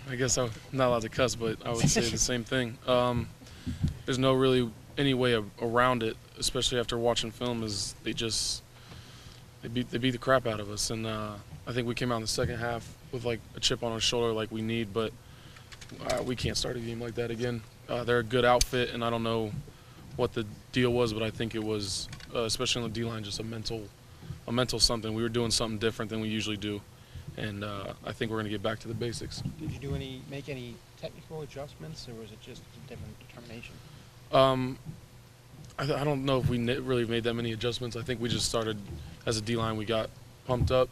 I guess I'm not allowed to cuss, but I would say the same thing. There's no really any way around it, especially after watching film. Is they beat the crap out of us, and I think we came out in the second half with like a chip on our shoulder, like we need, but we can't start a game like that again. They're a good outfit, and I don't know what the deal was, but I think it was, especially on the D-line, just a mental something. We were doing something different than we usually do, and I think we're going to get back to the basics. Did you make any technical adjustments, or was it just a different determination? I don't know if we really made that many adjustments. I think we just started as a D-line. We got pumped up,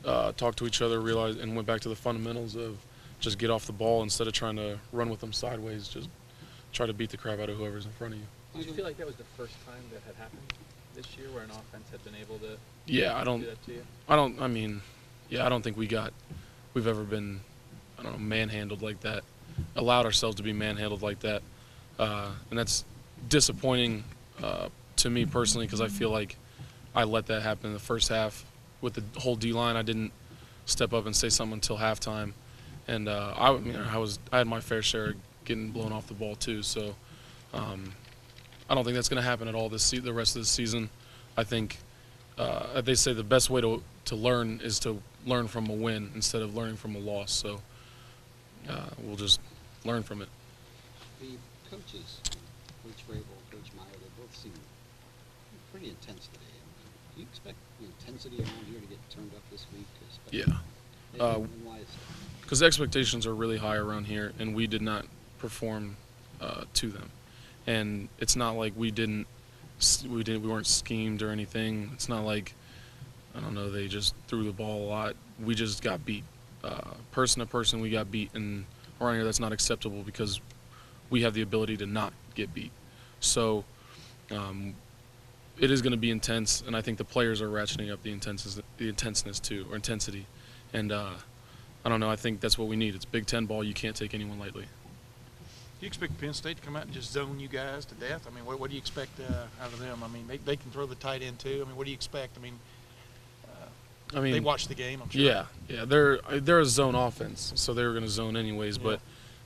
talked to each other, realized, and went back to the fundamentals of just get off the ball instead of trying to run with them sideways. Just try to beat the crap out of whoever's in front of you. Did you feel like that was the first time that had happened this year, where an offense had been able to do that to you? I don't think we've ever been, manhandled like that, allowed ourselves to be manhandled like that, and that's disappointing to me personally, because I feel like I let that happen in the first half with the whole D-line. I didn't step up and say something until halftime, and I had my fair share of getting blown off the ball too. So I don't think that's going to happen at all the rest of the season. I think they say the best way to learn is to learn from a win instead of learning from a loss. So we'll just learn from it. The coaches, Coach Vrabel, Coach Meyer, they both seem pretty intense today. Do you expect the intensity around here to get turned up this week? Yeah. And why is that? Because the expectations are really high around here, and we did not perform to them. And it's not like we weren't schemed or anything. It's not like, they just threw the ball a lot. We just got beat. Person to person, we got beat, and around here that's not acceptable because we have the ability to not get beat. So it is going to be intense, and I think the players are ratcheting up the intensity. And I don't know, I think that's what we need. It's Big Ten ball. You can't take anyone lightly. Do you expect Penn State to come out and just zone you guys to death? I mean, what do you expect out of them? I mean, they can throw the tight end too. I mean, what do you expect? I mean, they watch the game, I'm sure. Yeah, they're a zone offense, so they were going to zone anyways. Yeah. But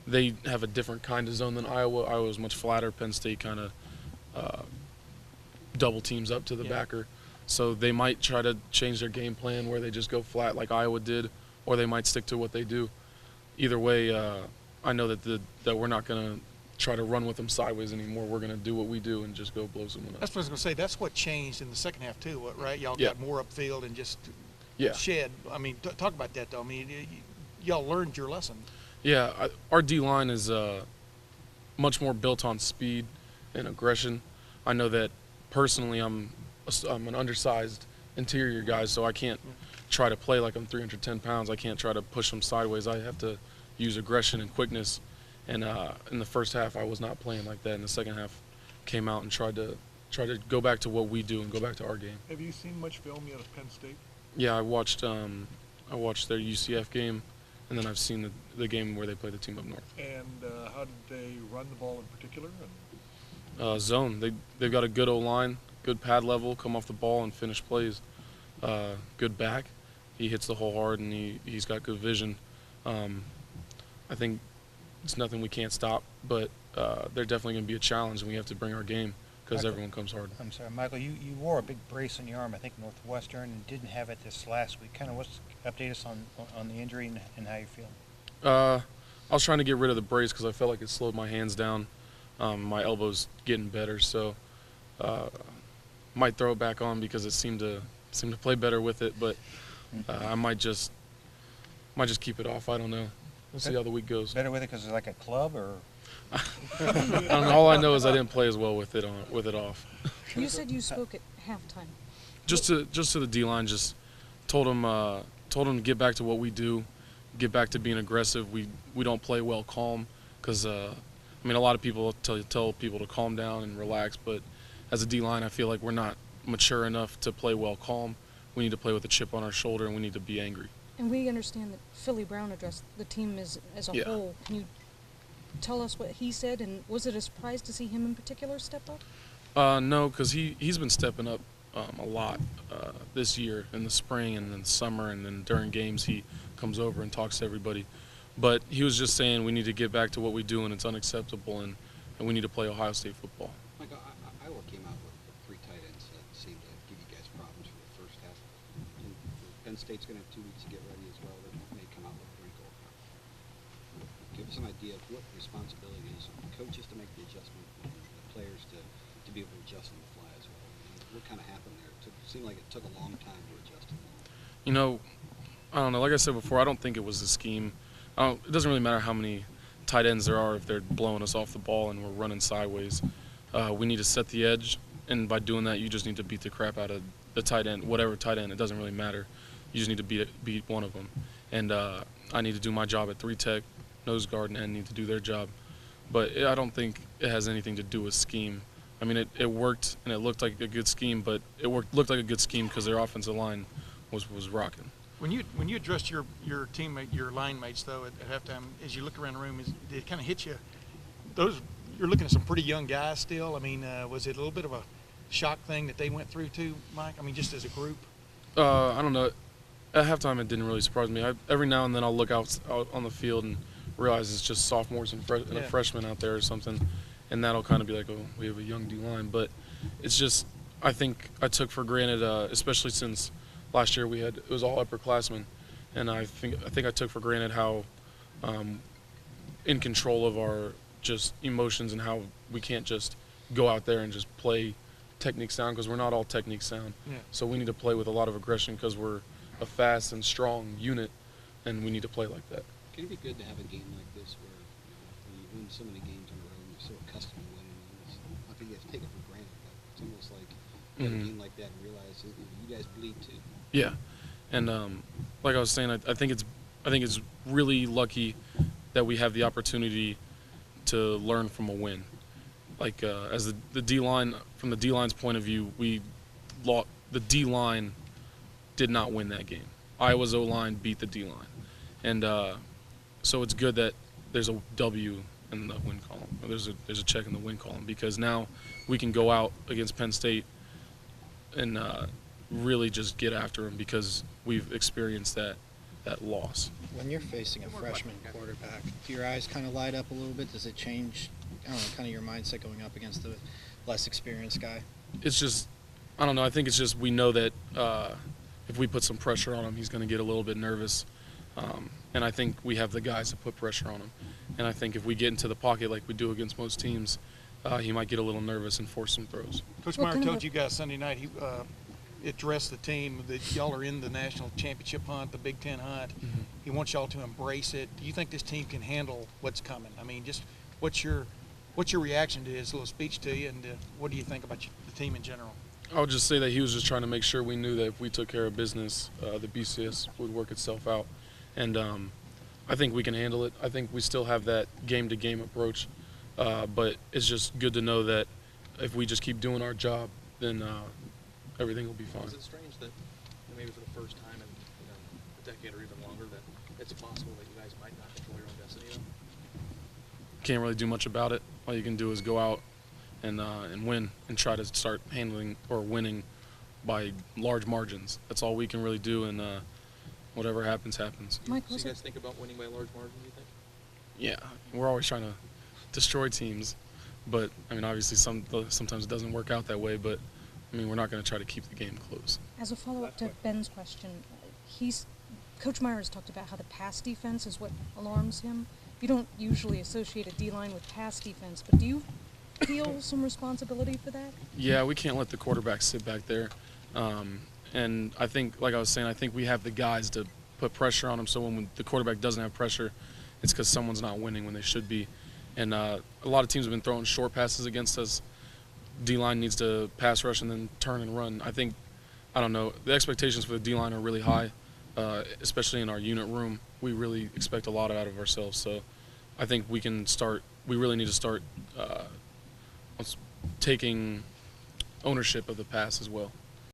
they have a different kind of zone than Iowa. Iowa was much flatter. Penn State kind of double teams up to the backer, so they might try to change their game plan where they just go flat like Iowa did, or they might stick to what they do. Either way, I know that we're not going to try to run with them sideways anymore. We're going to do what we do and just go blow someone up. That's what I was going to say. That's what changed in the second half too, right? Y'all got more upfield and just shed. I mean, talk about that though. I mean, y'all learned your lesson. Yeah, our D-line is much more built on speed and aggression. I know that personally I'm an undersized interior guy, so I can't try to play like I'm 310 pounds. I can't try to push them sideways. I have to use aggression and quickness. And in the first half, I was not playing like that. In the second half, came out and tried to go back to what we do and go back to our game. Have you seen much film yet of Penn State? Yeah, I watched their UCF game, and then I've seen the game where they play the team up north. And how did they run the ball in particular? Zone. They've got a good O-line, good pad level, come off the ball and finish plays. Good back. He hits the hole hard, and he's got good vision. I think it's nothing we can't stop, but they're definitely going to be a challenge, and we have to bring our game because everyone comes hard. I'm sorry, Michael, you wore a big brace on your arm, I think Northwestern, and didn't have it this last week. Kind of update us on the injury and how you feel. I was trying to get rid of the brace because I felt like it slowed my hands down. My elbow's getting better, so might throw it back on because it seemed to play better with it, but I might just keep it off. I don't know. We'll see how the week goes. Better with it because it's like a club, or? I don't know. All I know is I didn't play as well with it off. You said you spoke at halftime. Just to the D-line, just told them to get back to what we do, get back to being aggressive. We don't play well calm because a lot of people tell people to calm down and relax, but as a D-line, I feel like we're not mature enough to play well calm. We need to play with a chip on our shoulder, and we need to be angry. And we understand that Philly Brown addressed the team as a whole. Can you tell us what he said, and was it a surprise to see him in particular step up? No, because he's been stepping up a lot this year in the spring and in the summer, and then during games he comes over and talks to everybody. But he was just saying we need to get back to what we do, and it's unacceptable, and we need to play Ohio State football. Michael, Iowa came out with 3 tight ends that seemed to give you guys problems for the first half. And Penn State's going to have 2 weeks to get ready as well. They may come out with a wrinkle. Give us an idea of what the responsibility is for the coaches to make the adjustment and the players to be able to adjust on the fly as well. What kind of happened there? It seemed like it took a long time to adjust. You know, I don't know. Like I said before, I don't think it was the scheme. It doesn't really matter how many tight ends there are if they're blowing us off the ball and we're running sideways. We need to set the edge, and by doing that, you just need to beat the crap out of the tight end, whatever tight end. It doesn't really matter. You just need to beat one of them. And I need to do my job at 3-tech, nose guard, and end need to do their job. But I don't think it has anything to do with scheme. I mean, it worked, and it looked like a good scheme, but it looked like a good scheme because their offensive line was rocking. When you addressed your teammate, your line mates, though, at halftime, as you look around the room, did it kind of hit you? You're looking at some pretty young guys still. I mean, was it a little bit of a shock thing that they went through too, Mike? I mean, just as a group. I don't know. At halftime, it didn't really surprise me. Every now and then, I'll look out on the field and realize it's just sophomores and a freshman out there or something, and that'll kind of be like, oh, we have a young D line. But it's just, I think I took for granted, especially since last year it was all upperclassmen, and I think I took for granted how in control of our just emotions and how we can't just go out there and just play technique sound, because we're not all technique sound. Yeah. So we need to play with a lot of aggression because we're a fast and strong unit, and we need to play like that. Can it be good to have a game like this where when you win so many games in a row and you're so accustomed to winning? I think you have to take it for granted, but it's almost like you have a game like that and realize that you guys bleed too. Yeah, and like I was saying, I think it's really lucky that we have the opportunity to learn from a win. Like as the D line, from the D line's point of view, the D line did not win that game. Iowa's O line beat the D line, and so it's good that there's a W in the win column. Or there's a check in the win column, because now we can go out against Penn State and really just get after them, because we've experienced that loss. When you're facing a freshman quarterback, do your eyes kind of light up a little bit? Does it change, I don't know, kind of your mindset going up against the less experienced guy? It's just, I don't know, I think it's just we know that if we put some pressure on him, he's going to get a little bit nervous. And I think we have the guys to put pressure on him. And I think if we get into the pocket like we do against most teams, he might get a little nervous and force some throws. Coach Meyer told you guys Sunday night he addressed the team that y'all are in the national championship hunt, the Big Ten hunt. Mm-hmm. He wants y'all to embrace it. Do you think this team can handle what's coming? I mean, just what's your reaction to his little speech to you, and what do you think about the team in general? I would just say that he was just trying to make sure we knew that if we took care of business, the BCS would work itself out. And I think we can handle it. I think we still have that game-to-game approach. But it's just good to know that if we just keep doing our job, then everything will be fine. Is it strange that maybe for the first time in a decade or even longer that it's possible that you guys might not control your own destiny though? Can't really do much about it. All you can do is go out and win and try to start handling or winning by large margins. That's all we can really do, and whatever happens, happens. Mike, So you guys think about winning by large margins, you think? Yeah, we're always trying to destroy teams, but I mean, obviously sometimes it doesn't work out that way, but I mean, we're not going to try to keep the game close. As a follow-up to Ben's question, Coach Meyer has talked about how the pass defense is what alarms him. You don't usually associate a D-line with pass defense, but do you feel some responsibility for that? Yeah, we can't let the quarterback sit back there. And I think, like I was saying, I think we have the guys to put pressure on him, so when the quarterback doesn't have pressure, it's because someone's not winning when they should be. And a lot of teams have been throwing short passes against us. D-line needs to pass rush and then turn and run. I don't know, the expectations for the D-line are really high, especially in our unit room. We really expect a lot out of ourselves. So I think we really need to start taking ownership of the pass as well.